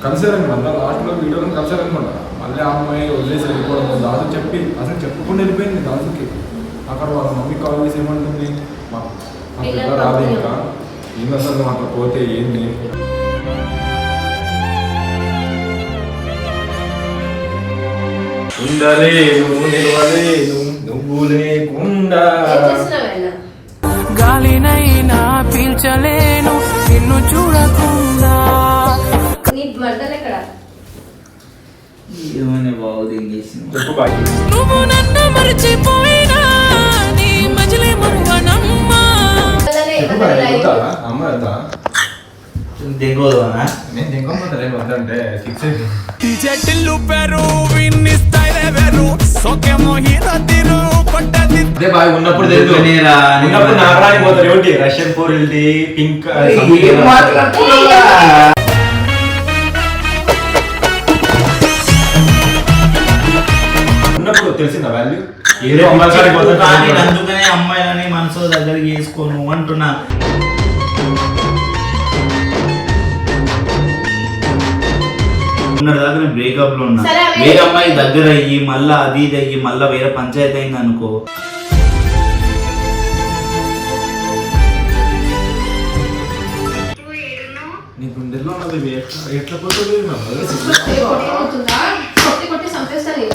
కలిసారని మళ్ళీ లాస్ట్లో వీడియోలో కలిసారనుకుంటా. మళ్ళీ ఆ అమ్మాయి వదిలేసి వెళ్ళిపోవడం దాసు చెప్పి అసలు చెప్పకుండా వెళ్ళిపోయింది దాసుకి. అక్కడ వాళ్ళ మమ్మీ కాల్ చేసి ఏమంటుంది, మా పిల్ల రాదు ఇంకా ఏం అసలు అక్కడ పోతే ఏంది. ఉండలేను నిలవలేను నువ్వు లేకుండా, గాలినైనా పీల్చలేను నిన్ను చూడకుండా. ఏమనే బాగుంది నువ్వు నన్ను మర్చిపోయినా నీ మజిలే మరువనమ్మా. అమ్మ వెళ్తా దిగోదనా నేను దిగొమ్మంటే వద్దంటే ఫిక్స్ జటిల్లు పెరు విన్నిస్తాయిలే వెరు సోకేమో హీరా తిరు కొట్టది. అదే బాగా ఉన్నప్పుడు తెలుసు, ఉన్నప్పుడు నాగరానికి పోతారు ఏమిటి రష్యన్ పోరిల్ది పింక్ ఉన్నప్పుడు తెలిసిందా వాల్యూ ఏదో అమ్మాయి పోతారు. అందుకనే అమ్మాయిలని మనసు దగ్గరికి వేసుకోను అంటున్నా. దాకా బ్రేకప్ లో ఉన్నా, వేరే అమ్మాయి దగ్గర అయ్యి మళ్ళా అది ఇది అయ్యి మళ్ళా వేరే పంచాయతీ అయింది అనుకో, నీ గుండెల్లో ఉన్నది ఎట్లా పోతుంది.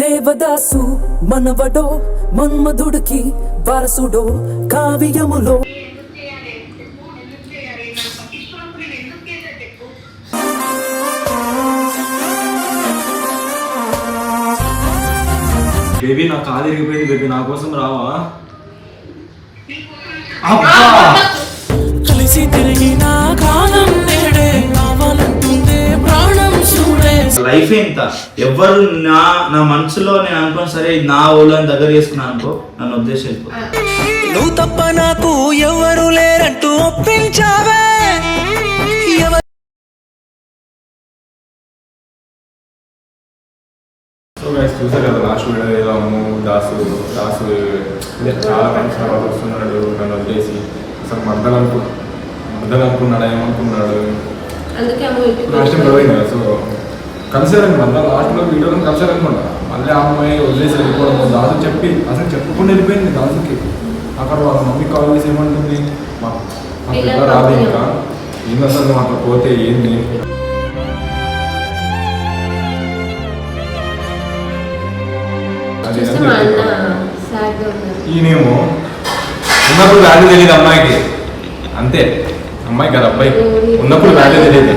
దేవదాసు మనవడో మన్మధుడికి వారసుడో కావ్యములో. బేబీ నా కాలు ఇరిగిపోయింది బేబీ, నా కోసం రావా. కలిసి తిరిగిన కాలం నేడే కావాలంటుందే ప్రాణం చూడే. లైఫ్ ఎంత ఎవరు నా మనసులో నేను అనుకోను సరే నా ఓళ్ళని దగ్గర చేసుకున్నాను అనుకో, నన్ను ఉద్దేశం వెళ్ళిపో. నువ్వు తప్ప నాకు ఎవరు లేరంటూ ఒప్పించావే. చూసారు కదా లాస్ట్ వీడియో ఏదో అమ్ము దాసు చాలా మంచి తర్వాత వస్తున్నాడు నన్ను వదిలేసి. అసలు మద్దలు అనుకున్నాడు ఏమనుకున్నాడు లాస్ట్ టైం పోయింది కదా. సో కలిసారని మళ్ళీ లాస్ట్లో వీడియోలో కలిసారనుకుంటా. మళ్ళీ ఆ అమ్మాయి వదిలేసి వెళ్ళిపోవడం దాసు చెప్పి అసలు చెప్పకుండా వెళ్ళిపోయింది దాసుకి. అక్కడ వాళ్ళ మమ్మీ కాల్ చేసి ఏమంటుంది, మా పిల్ల రాదు ఇంకా ఏం అసలు అక్కడ పోతే ఏంది. ఈయనేమో ఉన్నప్పుడు వాల్యూ తెలియదు అమ్మాయికి, అంతే. అమ్మాయి కదా అబ్బాయి ఉన్నప్పుడు వాల్యూ తెలియదు,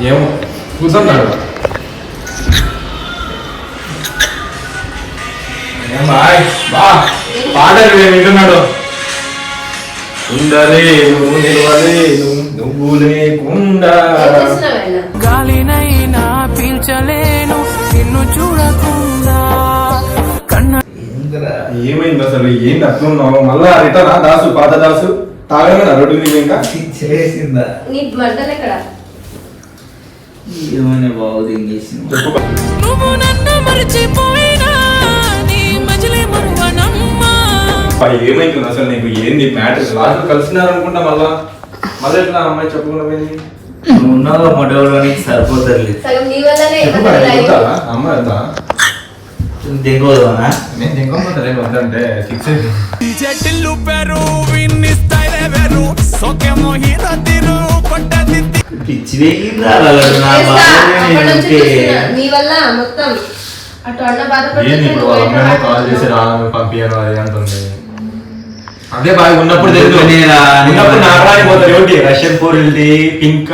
ఏమో కూర్చున్నాడు. పాటలు వింటున్నాడు. ఉండలేను నిలవలేను నువ్వు లేకుండా, గాలినైనా పీల్చలేను నిన్ను చూడకుండా. ఏమైంది అసలు ఏంది అట్లున్నావు. మళ్ళా రిటర్న్ దాసు పాత దాసు తాగలేదా రోడ్డు మీద ఇంకా చేసిందా ఏమనే బాగుంది నువ్వు నన్ను మర్చిపోయినా నీ మజిలే మరువనమ్మా. ఏమైతుంది అసలు నీకు ఏంది మ్యాటర్. లాస్ట్ కలిసినారనుకుంటా మళ్ళా ఎట్లా అమ్మాయి చెప్పకుండా పోయింది. ఉన్నావా మొట్టమొదటి సరిపోతుంది. అమ్మ వెళ్తా దిగోదనా నేను దిగొమ్మంటే వద్దంటే ఫిక్స్ జటిల్లు పెరు విన్నిస్తాయిలే వెరు సోకేమో హీరా తిరు కొట్టది. పిచ్చి వేగిందా ఏంది ఇప్పుడు వాళ్ళ అమ్మాయి కాల్ చేసి రా పంపించాను అది అంటుంది. అదే బాగా ఉన్నప్పుడు తెలుసు, ఉన్నప్పుడు నాగరానికి పోతారు ఏమిటి రష్యన్ పోరిల్ది పింక్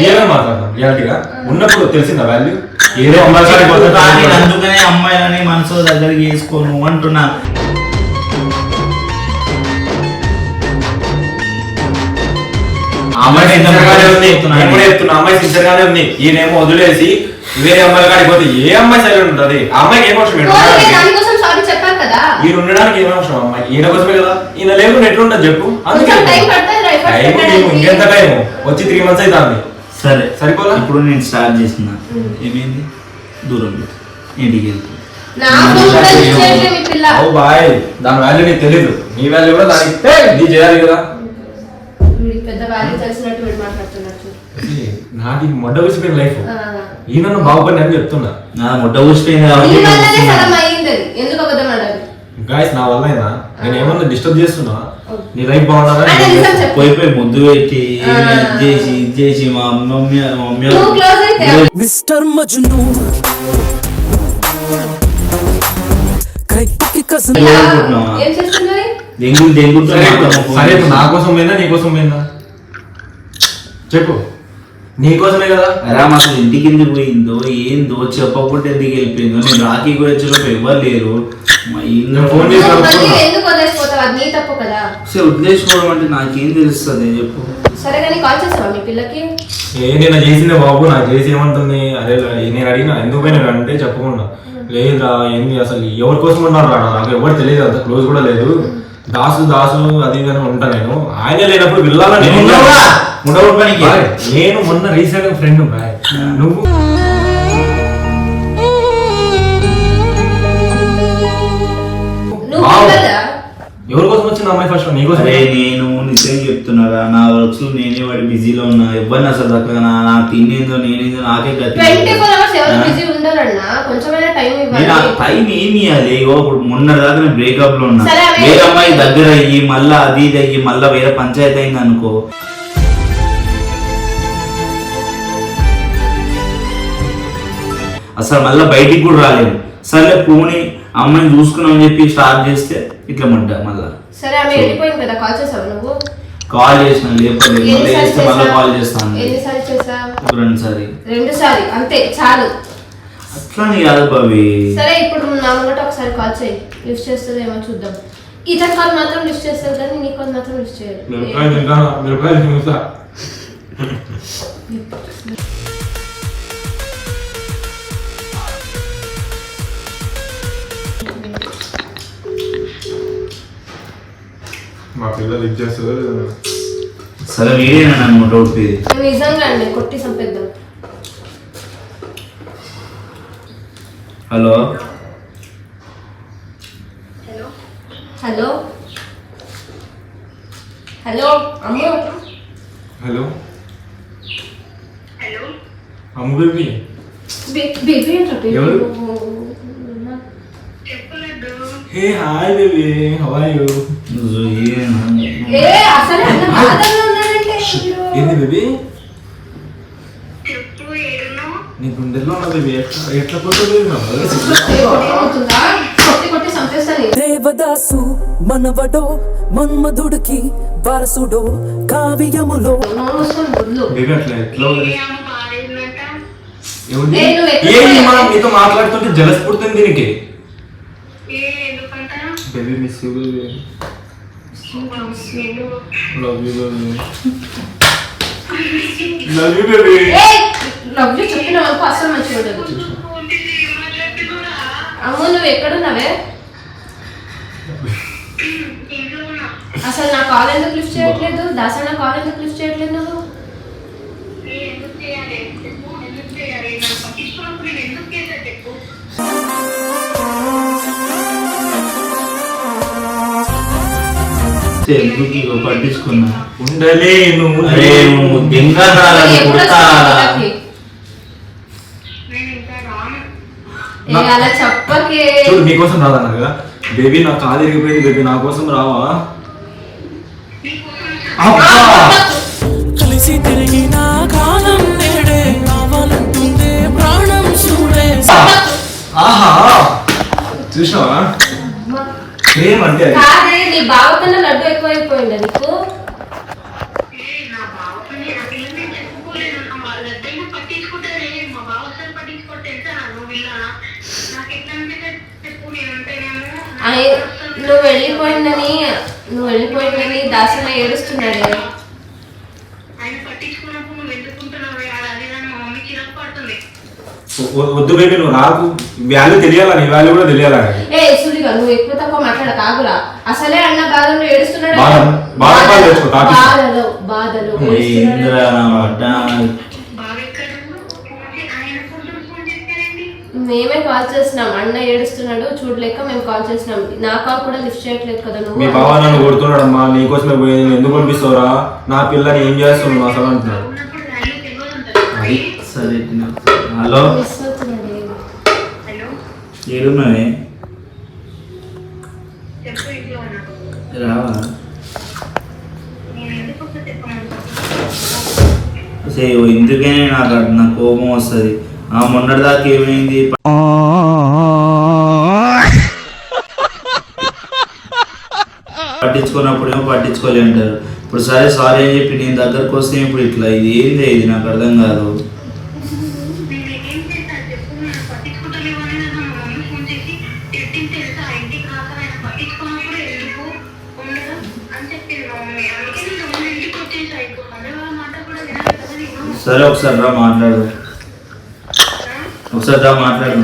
ఏమేమి మాట్లాడతాం రియాలిటీగా. ఉన్నప్పుడు తెలిసిందా వాల్యూ ఏదో అమ్మాయి. అందుకనే అమ్మాయిలని మనసు దగ్గరికి వేసుకోను అంటున్నా. అమ్మాయి సిన్సియర్గానే ఉంది, ఎప్పుడే చెప్తున్నా అమ్మాయి సిన్సియర్గానే ఉంది. ఈయనేమో వదిలేసి వేరే అమ్మాయి కాడికి పోతే ఏ అమ్మాయి సైలెంట్ ఉంటుంది. ఆ అమ్మాయికి ఏం అవసరం, ఈయన ఉండడానికి ఏం అవసరం అమ్మాయి, ఈయన కోసమే కదా. ఈయన లేకుండా ఎట్లుంటది చెప్పు. అందుకే ఇంకెంత టైం వచ్చి 3 months అవుతుంది. సరే సరిపోలా. ఇప్పుడు నేను స్టార్ట్ చేసిన ఏమైంది దూరం ఇంటికి వెళ్తాను. బాయ్ దాని వాల్యూ నీకు తెలీదు, నీ వాల్యూ కూడా దానికి నీ చేయాలి కదా. పెద్ద వాల్యూ తెలిసినట్టు వీడు మాట్లాడుతున్నట్టు. నాది మొడ్డ ఊసిపోయిన లైఫ్, ఈయన బాగుపడి అని చెప్తున్నా. నా మొట్ట ఊసిపోయింది ఎందుకు అబద్ధం ఆడాలి? గాయస్ నా వల్ల అయినా నేను ఏమన్నా డిస్టర్బ్ చేస్తున్నా, నీ లైఫ్ బాగుండాలని పోయి ముద్దు పెట్టి ఇది చేసి మా మమ్మీ మిస్టర్ మజ్ను ఏం చేస్తున్నాయి? దెంగులు సరే నా కోసం పోయిందా నీ కోసం పోయిందా చెప్పు, నీ కోసమే కదా. అరా మాకు ఇంటికి ఎందుకు పోయిందో ఏందో చెప్పకుండా ఎందుకు వెళ్ళిపోయిందో, నేను రాఖీ కూడా వచ్చేటప్పుడు ఎవరు లేరు. ఫోన్ చేసి ఎందుకు వదిలేసిపోతావు? అది నీ తప్పు కదా. సరే వదిలేసుకోవడం అంటే నాకేం తెలుస్తుంది చెప్పు. సరే కానీ కాల్ చేసావా మీ పిల్లకి? నేను చేసిందే బాబు, నాకు చేసి ఏమంటుంది, అదే నేను అడిగినా ఎందుకు పోయినా అంటే చెప్పకుండా లేదురా ఏంది అసలు ఎవరి కోసం ఉన్నారు రా, నాకు ఎవరు తెలియదు, అంత క్లోజ్ కూడా లేదు, దాసు అది ఇది అని ఉంటా నేను. ఆయన లేనప్పుడు వెళ్ళాలని నేను మొన్న రీసెంట్ ఫ్రెండ్ బాయ్, నువ్వు ఎవరి కోసం వచ్చిన అమ్మాయి ఫస్ట్ నీ కోసం? నేను నిజం చెప్తున్నారా, నా వర్క్స్ నేనే వాడి బిజీలో ఉన్నా, ఎవరిని అసలు చక్కగా నా తినేందో నేనేందో నాకే టైం ఏమి ఇవ్వాలి. ఇప్పుడు మొన్న దాకా నేను బ్రేకప్ లో ఉన్నా, వేరే అమ్మాయి దగ్గర అయ్యి మళ్ళా అది ఇది అయ్యి మళ్ళా వేరే పంచాయతీ అయింది అనుకో, అసలు మళ్ళీ బయటికి కూడా రాలేదు. సరే పోనీ అమ్మాయిని చూసుకున్నామని చెప్పి స్టార్ట్ చేస్తే ఇట్లా మంట మళ్ళా. సరే ఆమె వెళ్ళిపోయింది కదా, కాల్ చేసావు నువ్వు? కాల్ చేసిన లేకపోతే మళ్ళీ కాల్ చేస్తాను. ఎన్నిసార్లు చేసావు? రెండుసారి అంతే చాలు. అట్లా కాదు బాబీ. సరే ఇప్పుడు నా ముంగట ఒకసారి కాల్ చేయి, లిఫ్ట్ చేస్తుంది ఏమో చూద్దాం. ఇతని కాల్ మాత్రం లిఫ్ట్ చేస్తుంది కానీ నీ కాల్ మాత్రం లిఫ్ట్ చేయదు. మా పిల్లలు ఇచ్చేస్తారు. సరే వీడేనా నన్ను డౌట్ నిజంగా అండి కొట్టి సంపేద్దాం. Hello hello hello Ammu. Hello Ammu baby. Baby ఏంటంటే hey hi baby, how are you? అసలు అన్న బాధలో ఉన్నాడంటే ఏంది బేబీ? నీ గుండెల్లో ఉన్న బేబీ ఎట్లా పోతుంది? కొట్టి సంపేస్తాను. దేవదాసు మనవడో మన్మధుడికి వారసుడో కావ్యములో బేబీ అట్లా ఎట్లా మీతో మాట్లాడుతుంటే జలస్ పుడుతుంది దీనికి. Baby miss you baby, love you baby, love you baby. Love you చెప్పిన వరకు అసలు మంచిగా ఉండదు. అమ్మ నువ్వు ఎక్కడున్నావే? అసలు నా కాల్ ఎందుకు లిఫ్ట్ చేయట్లేదు? దాసా నా కాల్ ఎందుకు లిఫ్ట్ చేయట్లేదు నువ్వు? పట్టించుకున్నా ఉండలేను అలా చెప్పకే. చూడు నీకోసం రాదన్నా కదా బేబీ, నా కాలు ఎరిగిపోయింది బేబీ, నా కోసం రావా? కలిసి తిరిగిన కాలం నేడే కావాలంటుందే ప్రాణం చూడే. ఆహా చూసావా ఏమంటే కాదే నీ బావ కన్నా లడ్డు ఎక్కువైపోయింది నీకు. నువ్వు వెళ్ళిపోయిందని దాసన ఏడుస్తున్నాడే. వద్దు బేబీ, నువ్వు నాకు వాల్యూ తెలియాలా, నీ వాల్యూ కూడా తెలియాలా. ఏ సుడిగా నువ్వు ఎక్కువ తక్కువ మాట్లాడ కాకురా. అసలే అన్న బాధలో ఏడుస్తున్నాడు. బాధలో మేమే కాల్ చేసినాం, అన్న ఏడుస్తున్నాడు చూడలేక మేము కాల్ చేసినాం. నా కాల్ కూడా లిఫ్ట్ చేయట్లేదు కదా మీ నువ్వు. బావ నన్ను కొడుతున్నాడమ్మా, నీకోసమే పోయింది, ఎందుకు పంపిస్తావురా, నా పిల్లని ఏం చేస్తున్నావు అసలు అంటున్నాడు. అది సరే హలో మిస్ అవుతున్నాడు. ఏడున్నావే రావా ఎందుకనే నాకు కోపం వస్తుంది. మొన్నటిదాకా ఏమైంది పట్టించుకున్నప్పుడు ఏమో పట్టించుకోలే అంటారు. ఇప్పుడు సరే సారీ అని చెప్పి నేను దగ్గరకు వస్తే ఇప్పుడు ఇట్లా ఇది ఏంది, ఇది నాకు అర్థం కాదు. సరే ఒకసారి రా మాట్లాడు, ఒకసారి రా మాట్లాడు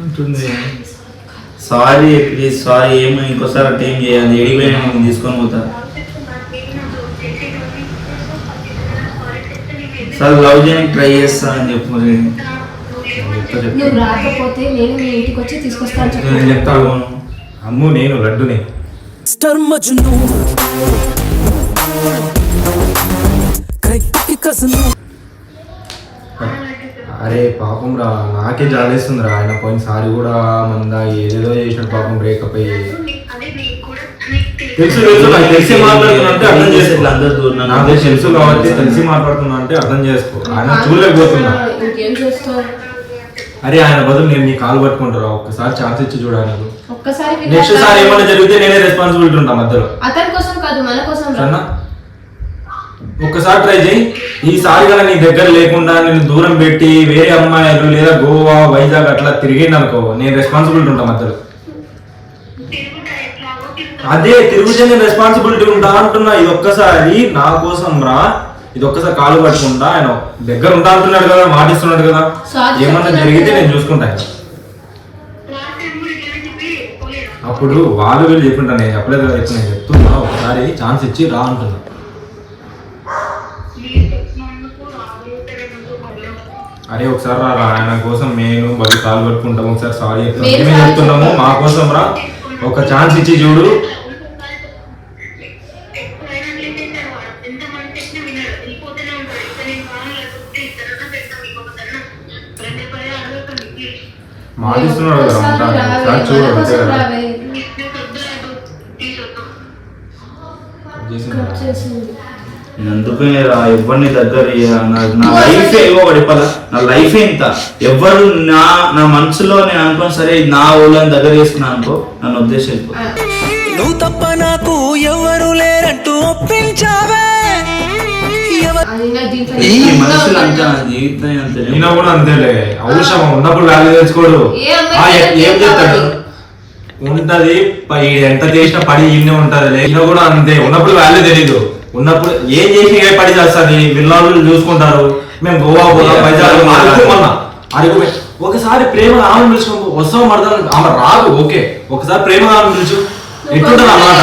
అంటుంది. సారీ ప్లీజ్ సారీ, ఏమో ఇంకోసారి అట్ట ఏం చేయాలి, ఎడిపోయినా నేను తీసుకొని పోతా. సార్ లవ్ చేయడానికి ట్రై చేస్తా అని చెప్పు. నువ్వు రాకపోతే నేను మీ ఇంటికి వచ్చి తీసుకొస్తాను చెప్పు. నేను చెప్తాను అమ్ము, నేను లడ్డుని. స్టర్ మజ్ను కైకి కసను. అరే పాపం రా, నాకే జాలేస్తుందిరా. ఆయన పోయినసారి కూడా మంద ఏదేదో చేసిన పాపం, బ్రేకప్ అయ్యి. తెలుసు తెలుసు, నాకు తెలిసి మాట్లాడుతున్నా అంటే అర్థం చేసుకో. నాకు తెలుసు కాబట్టి తెలిసి మాట్లాడుతున్నా అంటే అర్థం చేసుకో. ఆయన చూడలేకపోతున్నా. ఇంకేం చేస్తావు? అరే ఆయన బదులు నేను నీ కాలు పట్టుకుంటారా, ఒక్కసారి ఛాన్స్ ఇచ్చి చూడాలి. ఒక్కసారి నెక్స్ట్ సారి ఏమన్నా జరిగితే నేనే రెస్పాన్సిబిలిటీ ఉంటా మధ్యలో. అతని కోసం కాదు, మన కోసం రా. సరేనా, ఒక్కసారి ట్రై చేయి. ఈసారి కన్నా నీ దగ్గర లేకుండా నేను దూరం పెట్టి వేరే అమ్మాయిలు లేదా గోవా వైజాగ్ అట్లా తిరిగింది అనుకో, నేను రెస్పాన్సిబిలిటీ ఉంటా మధ్యలో. అదే తిరుగుతే నేను రెస్పాన్సిబిలిటీ ఉంటా అంటున్నా. ఇది ఒక్కసారి నా కోసం రా, ఇది ఒక్కసారి కాలు పట్టుకుంటా. ఆయన దగ్గర ఉంటా అంటున్నాడు కదా, మాటిస్తున్నాడు కదా, ఏమన్నా జరిగితే నేను చూసుకుంటా. అప్పుడు వాళ్ళు వీళ్ళు చెప్పింటా, నేను చెప్పలేదు కదా, ఇప్పుడు నేను చెప్తున్నా. ఒకసారి ఛాన్స్ ఇచ్చి రా అంటున్నా. అరే ఒకసారి రా, ఆయన కోసం నేను బలి కాలు పట్టుకుంటాము. ఒకసారి సారీ చెప్తున్నాము, మా కోసం రా, ఒక ఛాన్స్ ఇచ్చి చూడు. మాటిస్తున్నాడు కదా, ఒకసారి చూడు అంతే కదా. నేను అందుకే ఎవరిని దగ్గర నా లైఫ్ ఒకటి నా లైఫ్ ఇంత ఎవరు నా మనసులో నేను అనుకోను సరే నా ఊళ్ళని దగ్గర చేసుకున్నాను అనుకో, నన్ను ఉద్దేశం నువ్వు తప్ప నాకు ఎవరు లేరంటూ ఒప్పించావే. మనుషులు అంతా నా జీవితం అంతే. ఈయన కూడా అంతేలే, అవసరం ఉన్నప్పుడు వాల్యూ తెచ్చుకోడు. ఏం చేస్తాడు ఉంటది, ఎంత చేసినా పడి ఇన్నే ఉంటది. ఈయన కూడా అంతే, ఉన్నప్పుడు వాల్యూ తెలీదు. ఉన్నప్పుడు ఏం చేసి ఏ పడి చేస్తుంది, పిల్లలు చూసుకుంటారు. మేము గోవా పోదాం, వైజాగ్ అడుగు. ఒకసారి ప్రేమ ఆమె పిలుచుకో, వస్తాం పడతాం, ఆమె రాదు ఓకే, ఒకసారి ప్రేమ ఆమె పిలుచు. ఎట్లుంటది అన్నమాట,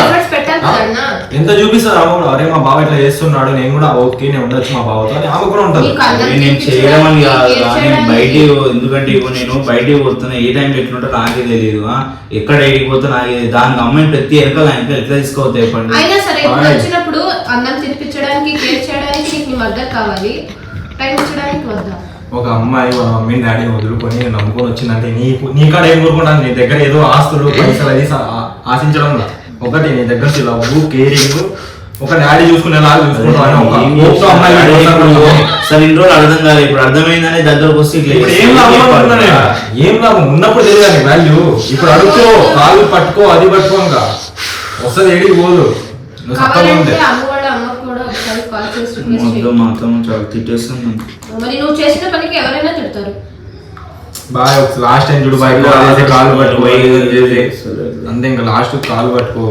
ఎంత చూపిస్తుంది ఆమె కూడా. అరే మా బావ ఇట్లా చేస్తున్నాడు, నేను కూడా ఓకే నేను ఉండొచ్చు మా బావతో అని ఆమె కూడా ఉంటుంది. నేను చేయడం అని కాదు కానీ బయటికి, ఎందుకంటే నేను బయటికి పోతున్నా, ఏ టైంలో ఎట్లుంటో నాకే తెలియదు, ఎక్కడ ఎడికి పోతా నాకే. దానికి అమ్మాయిని ప్రతి వెనకాల ఎట్లా తీసుకోవద్దు చెప్పండి. అయినా సరే వచ్చినప్పుడు అన్నం తినిపించడానికి, కేర్ చేయడానికి నీకు నీ మద్దతు కావాలి, టైం ఇచ్చడానికి వద్దా? ఒక అమ్మాయి వాళ్ళ మమ్మీని డాడీని వదులుకొని నమ్ముకొని వచ్చిందంటే నీ కాడ ఏం కోరుకుంటాను, నీ దగ్గర ఏదో ఆస్తులు పైసలు అది ఆశించడం. ఒకటి నీ దగ్గర లవ్ కేరింగ్, ఒక డాడీ చూసుకునేలాగా చూసుకుంటాను. సరే ఇన్ని రోజులు అర్థం కాదు, ఇప్పుడు అర్థమైందని దగ్గరకు వస్తే ఏం లాభం, ఉన్నప్పుడు తెలియదు వాల్యూ. ఇప్పుడు అడుగుతో కాలు పట్టుకో, అది పట్టుకో, ఇంకా వస్తుంది ఏడికి పోదు. మాత్రం చాలా తిట్టేస్తాను. మరి నువ్వు చేసిన పనికి ఎవరైనా తిడతారు. బాయ్ లాస్ట్ టైం చూడు, బాయ్ కాలు పట్టుకో అంతే, ఇంకా లాస్ట్ కాలు పట్టుకో.